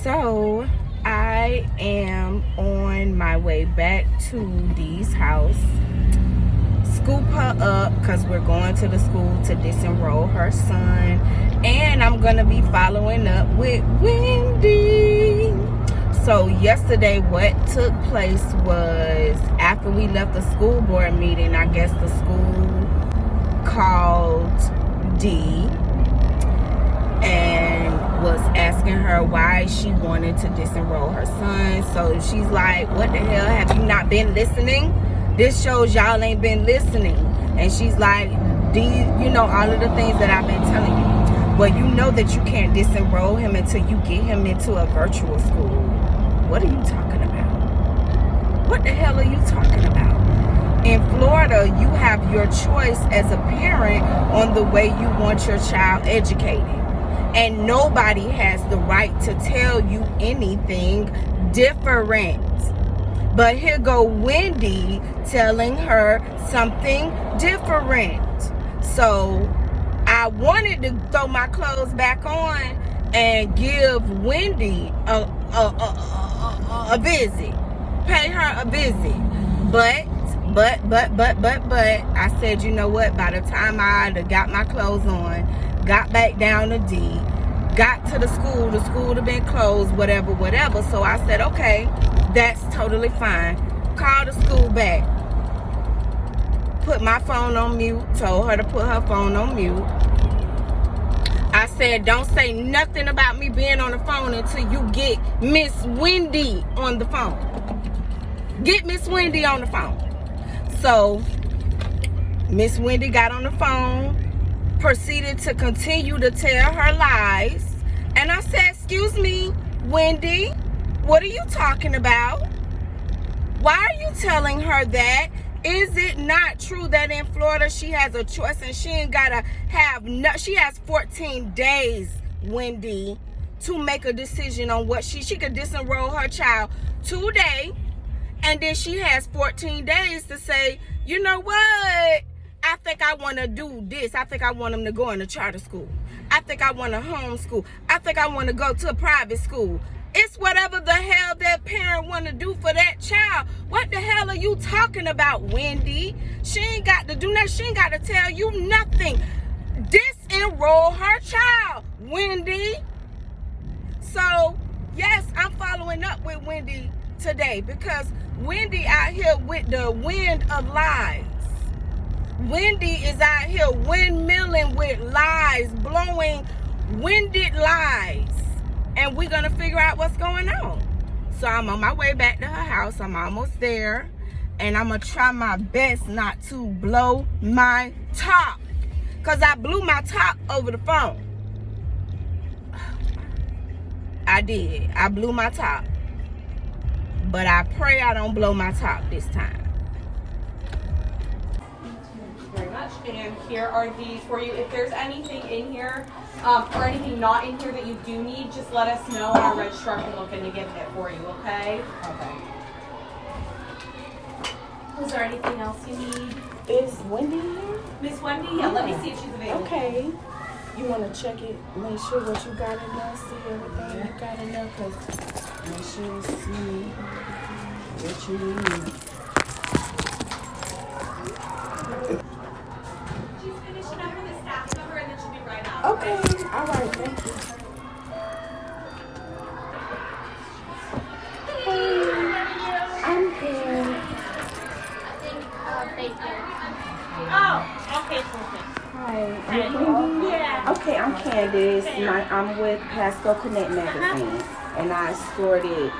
So I am on my way back to Dee's house. Scoop her up because we're going to the school to disenroll her son. And I'm going to be following up with Wendy. So yesterday what took place was after we left the school board meeting, I guess the school called Dee and was asking her why she wanted to disenroll her son. So she's like, what the hell, have you not been listening? This shows y'all ain't been listening. And she's like, Dee, you know all of the things that I've been telling you. Well, you know that you can't disenroll him until you get him into a virtual school. What are you talking about? What the hell are you talking about? In Florida, you have your choice as a parent on the way you want your child educated. And nobody has the right to tell you anything different. But here go Wendy telling her something different. So I wanted to throw my clothes back on and give Wendy a visit. Pay her a visit. But I said, you know what? By the time I got my clothes on, got back down to D, got to the school would have been closed, whatever. So I said, okay, that's totally fine. Called the school back. Put my phone on mute. Told her to put her phone on mute. I said, don't say nothing about me being on the phone until you get Miss Wendy on the phone. Get Miss Wendy on the phone. So Miss Wendy got on the phone, proceeded to continue to tell her lies. And I said, excuse me, Wendy, what are you talking about? Why are you telling her that? Is it not true that in Florida she has a choice and she ain't gotta have she has 14 days, Wendy, to make a decision on what she could disenroll her child today, and then she has 14 days to say, you know what? I think I want to do this. I think I want them to go in a charter school. I think I want to homeschool. I think I want to go to a private school. It's whatever the hell that parent want to do for that child. What the hell are you talking about, Wendy? She ain't got to do nothing. She ain't got to tell you nothing. Disenroll her child, Wendy. So, yes, I'm following up with Wendy today because Wendy out here with the wind of lies. Wendy is out here windmilling with lies, blowing winded lies. And we're going to figure out what's going on. So I'm on my way back to her house. I'm almost there. And I'm going to try my best not to blow my top. Because I blew my top over the phone. I did. I blew my top. But I pray I don't blow my top this time. Very much. And here are these for you. If there's anything in here or anything not in here that you do need, just let us know and our registrar can look into getting it for you, okay? Okay. Is there anything else you need? Is Wendy here? Miss Wendy? Yeah, let me see if she's available. Okay. You want to check it, make sure what you got in there, see everything you got in there, because make sure you see what you need. She's finishing up with a staff member and then she'll be right out. Okay, all right, thank you. Hey, I'm good. Oh, okay, perfect. Hi, I'm Wendy. Yeah. Okay, I'm Candace. I'm with Pasco Connect magazine, and I escorted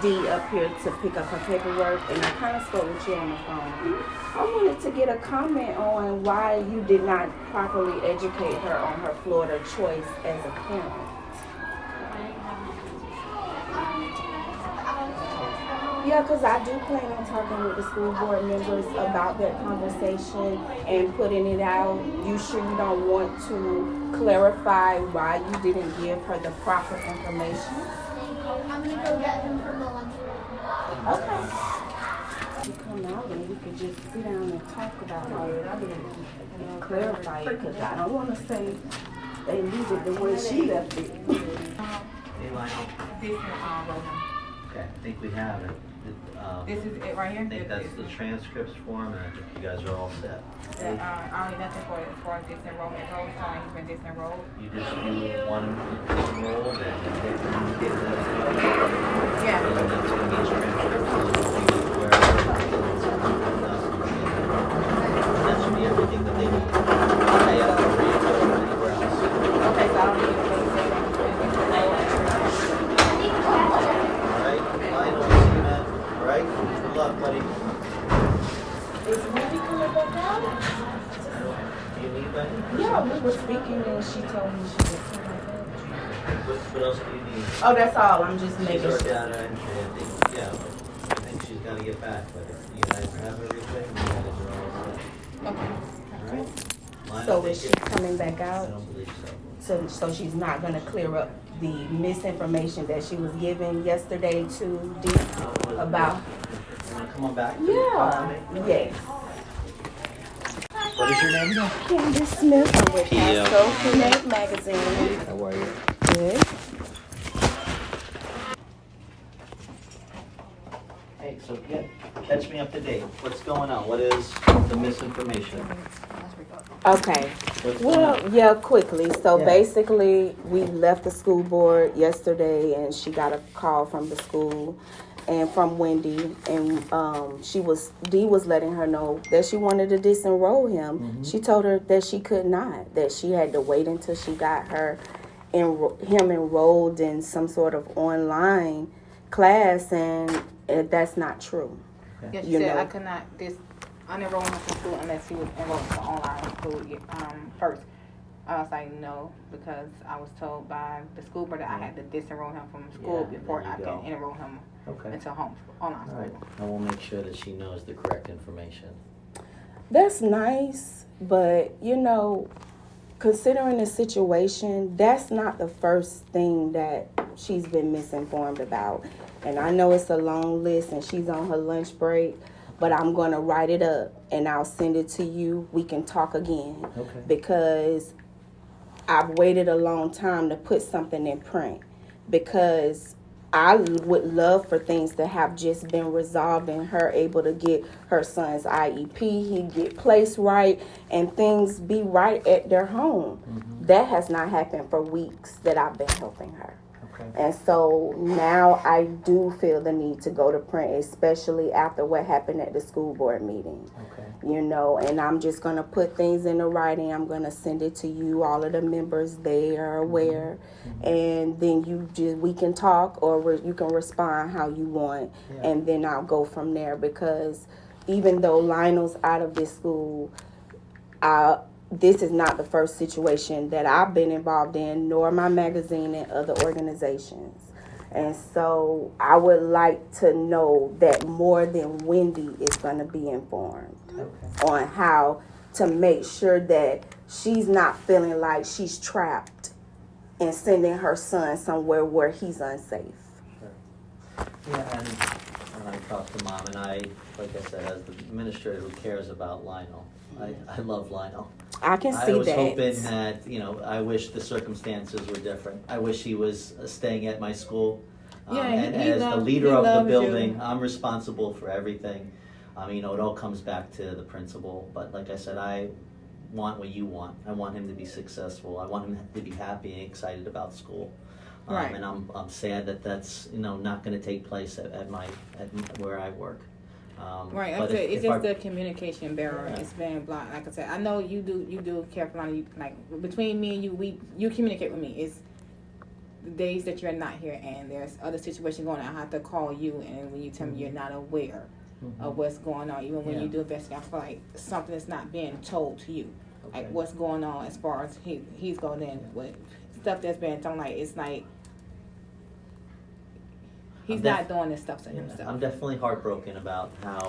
Dee up here to pick up her paperwork, and I kind of spoke with you on the phone. I wanted to get a comment on why you did not properly educate her on her Florida choice as a parent. Yeah, because I do plan on talking with the school board members about that conversation and putting it out. You sure you don't want to clarify why you didn't give her the proper information? I'm going to go get him from the lunchroom. Okay. You come out and we could just sit down and talk about it. I didn't clarify it because I don't want to say they leave it the way she left it. Hey, Lionel. This roll number. Okay, I think we have it. This is it right here? I think that's the transcripts form, and I think you guys are all set. I don't need nothing for it as far as disenrollment goes. He's been disenrolled. You want him to disenroll, then you get that. Yeah. And that's when these transcripts where that should be everything that they need. They have to read it anywhere else. Okay, so I don't need to put it Alright, Lionel, see you, man. Alright? Good luck, buddy. Is Wendy coming back out? Do you need that? Yeah, we were speaking and she told me she was coming back out. What else do you need? Oh, that's all. I'm just She's making our sure. data entry, I think, yeah. I think she's gotta get back, but if you guys have everything, you guys are all set. Okay. Alright? So is she coming back I out? don't believe so. So she's not gonna clear up the misinformation that she was given yesterday to Dee about? You wanna come on back? Talk to Yeah. me? Yes. What is your name again? Candace Smith. I'm with Yeah. Pasco Connect magazine. How are you? Good. Hey, so catch me up to date. What's going on? What is the misinformation? Okay. What's going Well, on? yeah, quickly. So Yeah. basically, we left the school board yesterday, and she got a call from the school and from Wendy, and Dee was letting her know that she wanted to disenroll him. Mm-hmm. She told her that she could not, that she had to wait until she got him enrolled in some sort of online class, and that's not true. Yeah, she You said know. I could not unenroll him from school unless he was enrolled in the online school first. I was like, no, because I was told by the school board that I had to disenroll him from school Yeah, before there you I go. can enroll him Okay. into online All school. right. And we'll make sure that she knows the correct information. That's nice, but considering the situation, that's not the first thing that she's been misinformed about. And I know it's a long list and she's on her lunch break, but I'm going to write it up and I'll send it to you. We can talk again. Okay. Because I've waited a long time to put something in print, because I would love for things to have just been resolved and her able to get her son's IEP, he get placed right, and things be right at their home. Mm-hmm. That has not happened for weeks that I've been helping her. Okay. And so now I do feel the need to go to print, especially after what happened at the school board meeting. Okay. And I'm just going to put things in the writing. I'm going to send it to you. All of the members, they are aware. Mm-hmm. And then we can talk, or you can respond how you want. Yeah. And then I'll go from there, because even though Lionel's out of this school, this is not the first situation that I've been involved in, nor my magazine and other organizations. And so I would like to know that more than Wendy is going to be informed on how to make sure that she's not feeling like she's trapped and sending her son somewhere where he's unsafe. Sure. Yeah, and I talked to Mom, and like I said, as the administrator who cares about Lionel, I love Lionel. I can see I was that. hoping that, I wish the circumstances were different. I wish he was staying at my school. Yeah, and he as the loved- leader he of the loved building, you. I'm responsible for everything. It all comes back to the principal. But like I said, I want what you want. I want him to be successful. I want him to be happy and excited about school. Right. And I'm sad that that's not going to take place at where I work. Right, but it's if just I- the communication barrier. Yeah. It's been blocked. Like I said, I know you do care for Lana. Like between me and you communicate with me. It's the days that you're not here, and there's other situations going on. I have to call you, and when you tell me you're not aware of what's going on, even when Yeah. you do investigate, I feel like something is not being told to you. Okay. Like what's going on as far as he's going in with stuff that's being told. Like it's like he's I'm not doing this stuff to Yeah, himself. I'm definitely heartbroken about how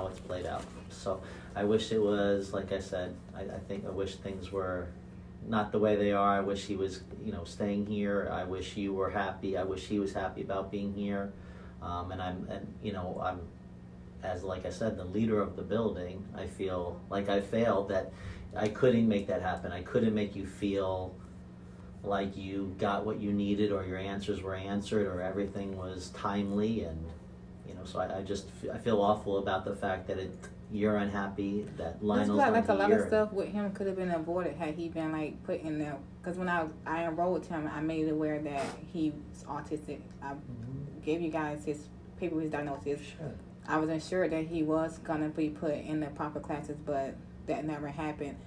it's played out. So I wish it was, like I said, I wish things were not the way they are. I wish he was, staying here. I wish you were happy. I wish he was happy about being here. And I'm, as like I said, the leader of the building, I feel like I failed, that I couldn't make that happen. I couldn't make you feel like you got what you needed, or your answers were answered, or everything was timely, and so I feel awful about the fact that you're unhappy that Lionel's not like a lot of here. stuff with him could have been avoided had he been like put in there. Because when I enrolled him, I made it aware that he's autistic. I gave you guys his paper, his diagnosis. Sure. I was assured that he was gonna be put in the proper classes, but that never happened.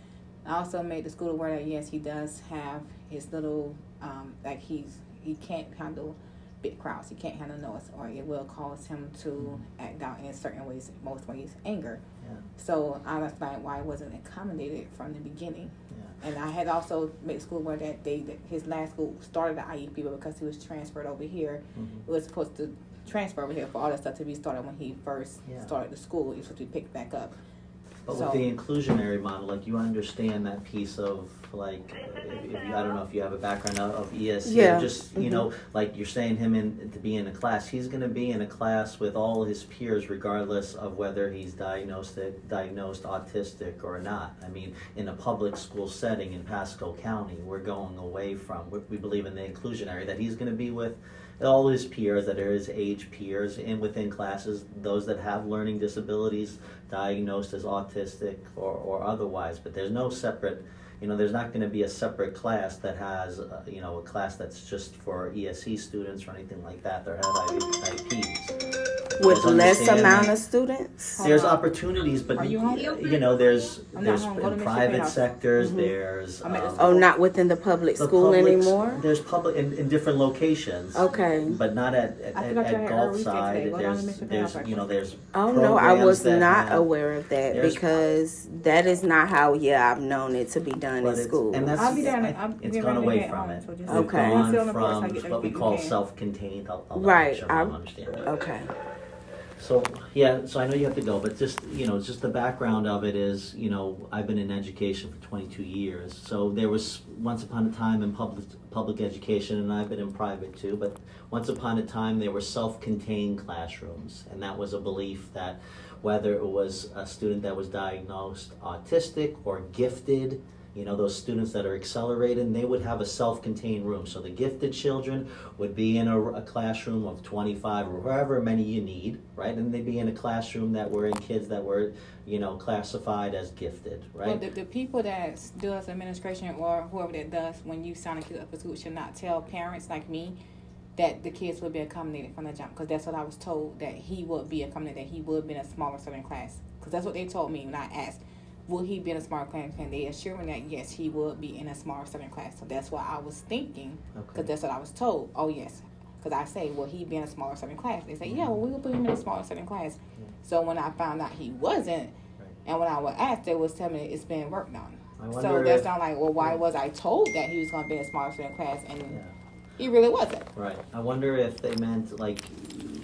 I also made the school aware that yes, he does have his little like he can't handle big crowds. He can't handle noise, or it will cause him to act out in certain ways, most ways anger. Yeah. So I was like, why wasn't it accommodated from the beginning? Yeah. And I had also made school aware that his last school started the IEP, but because he was transferred over here, it was supposed to transfer over here for all that stuff to be started when he first started the school. It was supposed to be picked back up. But with the inclusionary model, like you understand that piece of like, if you, I don't know if you have a background of ESC, just like you're saying to be in a class, he's going to be in a class with all his peers, regardless of whether he's diagnosed autistic or not. I mean, in a public school setting in Pasco County, we're going away from, we believe in the inclusionary, that he's going to be with all his peers that are his age peers, and within classes, those that have learning disabilities diagnosed as autistic or otherwise. But there's no separate, there's not going to be a separate class that has, a class that's just for ESC students or anything like that. There have IEPs. With less amount of students? There's opportunities, but there's home. in private sectors, there's not within the public school anymore? There's public in different locations. Okay. But not at Gulfside. There's Oh no, I was not have, aware of that, because that is not how I've known it to be done in school. And that's I'll be there. it's gone away from it. So We've Okay. gone from what we call self-contained. Right. Understand. Okay. So I know you have to go, but just the background of it is, I've been in education for 22 years. So there was once upon a time in public education, and I've been in private too, but once upon a time there were self-contained classrooms, and that was a belief that whether it was a student that was diagnosed autistic or gifted, those students that are accelerated, they would have a self-contained room. So the gifted children would be in a classroom of 25 or however many you need, right? And they'd be in a classroom that were in kids that were, classified as gifted, right? Well, the people that does administration or whoever that does, when you sign a kid up for school, should not tell parents like me that the kids would be accommodated from the jump, because that's what I was told, that he would be accommodated, that he would be in a smaller certain class. Because that's what they told me when I asked, will he be in a smaller class? And they assured me that yes, he would be in a smaller certain class. So that's what I was thinking, because that's what I was told. Oh yes, because I say, will he be in a smaller certain class? They say, yeah, well, we will put him in a smaller certain class. So when I found out he wasn't, and when I was asked, they was telling me it's being worked on. So that's not like, well, why was I told that he was going to be in a smaller certain class, and he really wasn't. Right. I wonder if they meant like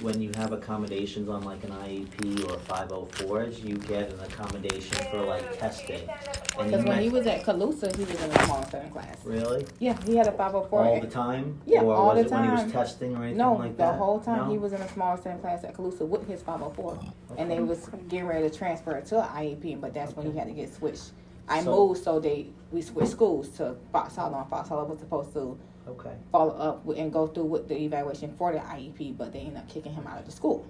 when you have accommodations on like an IEP or 504s, you get an accommodation for like testing. Because when he was at Calusa, he was in a small certain class. Really? Yeah, he had a 504. All the time? Yeah, or all was the it time. when he was testing or anything like that? No, the whole time No? he was in a small certain class at Calusa with his 504. And they was getting ready to transfer it to an IEP, but that's when he had to get switched. I moved, so we switched schools to Fox Hollow, and Fox Hollow was supposed to follow up and go through with the evaluation for the IEP, but they ended up kicking him out of the school.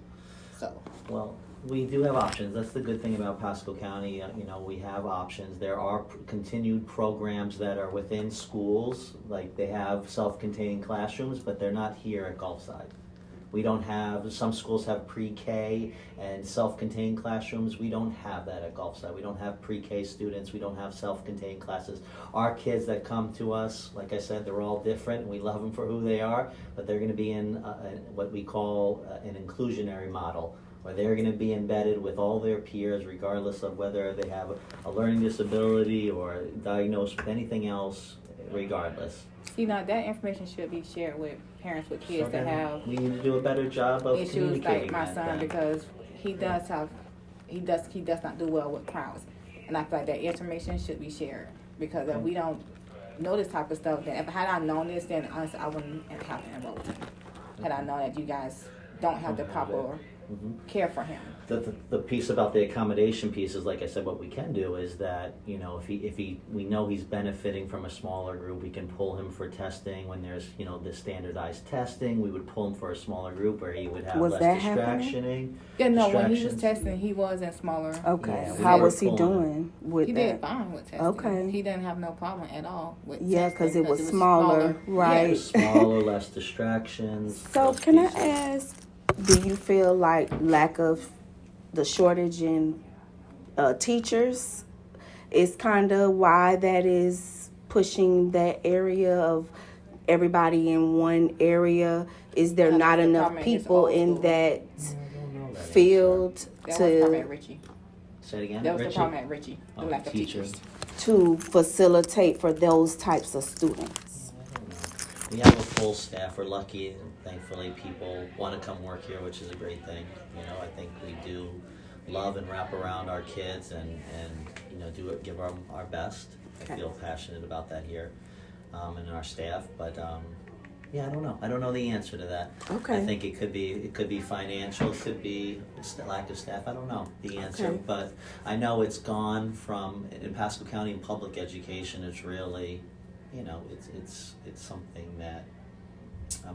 So. Well, we do have options. That's the good thing about Pasco County. We have options. There are continued programs that are within schools, like they have self-contained classrooms, but they're not here at Gulfside. We don't have, some schools have pre-K and self-contained classrooms. We don't have that at Gulfside. We don't have pre-K students. We don't have self-contained classes. Our kids that come to us, like I said, they're all different. We love them for who they are, but they're going to be in what we call an inclusionary model, where they're going to be embedded with all their peers, regardless of whether they have a learning disability or diagnosed with anything else, regardless. See, now that information should be shared with parents with kids that have we need to do a better job of issues communicating like my son, because he does not do well with crowds, and I feel like that information should be shared, because if we don't know this type of stuff, then had I known this, then honestly I wouldn't have to enroll him. Had I known that you guys don't have the proper care for him. The piece about the accommodation piece is, like I said, what we can do is that, you know, if we know he's benefiting from a smaller group, we can pull him for testing when there's, you know, the standardized testing. We would pull him for a smaller group where he would have Was less that distractioning. Yeah, no, when he was distractions. testing, he was in smaller. Okay. Yeah, we How were was he pulling doing with He that? did fine with testing. Okay. He didn't have no problem at all with Yeah, testing because it was smaller, It right? was smaller, less distractions. So less can I pieces. ask, do you feel like lack of the shortage in teachers is kind of why that is pushing that area of everybody in one area? Is there Yeah, not the enough problem is people old in school. that I don't know that field That was the problem at to Richie. Say it again. That was Richie? the problem at Richie. The Oh, lack of teachers. teachers. facilitate for those types of students? I don't know. We have a full staff. We're lucky, and thankfully people want to come work here, which is a great thing. You know, I think we do love and wrap around our kids and you know, give them our best. I feel passionate about that here, and our staff. But yeah, I don't know. I don't know the answer to that. Okay. I think it could be financial. It could be lack of staff. I don't know the answer, Okay. but I know it's gone from in Pasco County in public education. It's really, you know, it's something that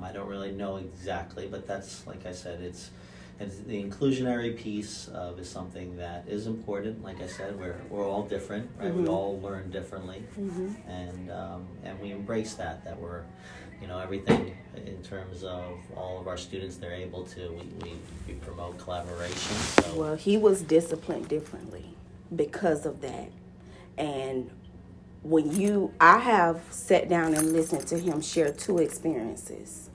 I don't really know exactly, but that's, like I said, it's the inclusionary piece of is something that is important. Like I said, we're all different, right? We all learn differently, and we embrace that we're, you know, everything in terms of all of our students, they're able to, we promote collaboration. So Well, he was disciplined differently because of that. And I have sat down and listened to him share 2 experiences.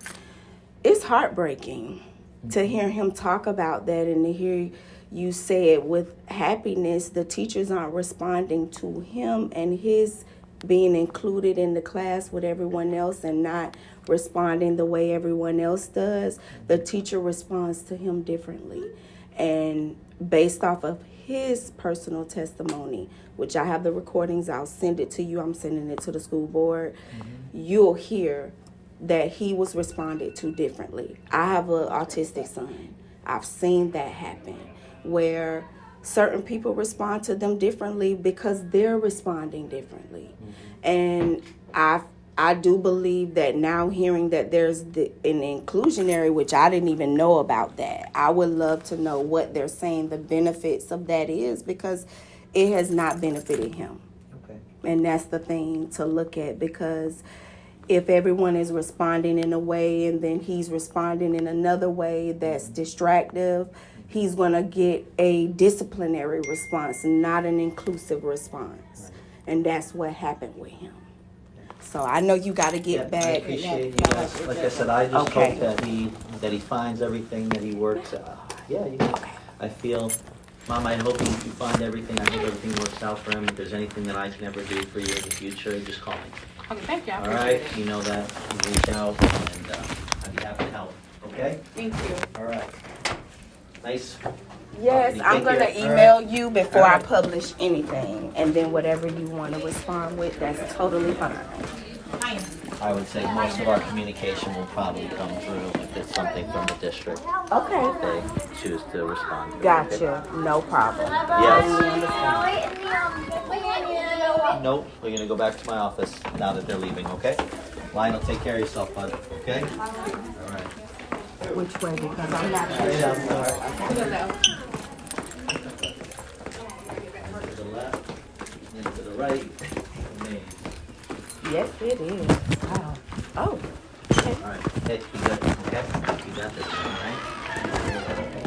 It's heartbreaking to hear him talk about that and to hear you say it with happiness. The teachers aren't responding to him and his being included in the class with everyone else and not responding the way everyone else does. The teacher responds to him differently. And based off of his personal testimony, which I have the recordings, I'll send it to you. I'm sending it to the school board. You'll hear that he was responded to differently. I have an autistic son. I've seen that happen where certain people respond to them differently because they're responding differently. And I do believe that now, hearing that there's an inclusionary, which I didn't even know about that. I would love to know what they're saying the benefits of that is, because it has not benefited him. okay. And that's the thing to look at, because if everyone is responding in a way and then he's responding in another way that's distractive, he's going to get a disciplinary response, not an inclusive response. And that's what happened with him. So I know you got to get I back. appreciate you guys. Like I said, I just Okay. hope that he finds everything that he works. I feel, Mom, I hope you find everything. I hope everything works out for him. If there's anything that I can ever do for you in the future, just call me. Okay, thank you. I All appreciate right? it. You know that. You reach out, and I'd be happy to help. Okay? Thank you. All right. Nice. Yes, Take I'm going to care. email you before I Alright. publish anything. And then whatever you want to respond with, that's totally fine. I would say most of our communication will probably come through if it's something from the district. Okay. If they choose to respond. to it. Gotcha. No problem. Yes. Totally understand. Nope, we're gonna go back to my office now that they're leaving, okay? Lionel, take care of yourself, bud, okay? All right. Which way? Because I'm not sure. Yeah, I'm sorry. To the left, and to the right, and me. Yes, it is. Wow. Oh. All right, hey, you good, okay? You got this, all right?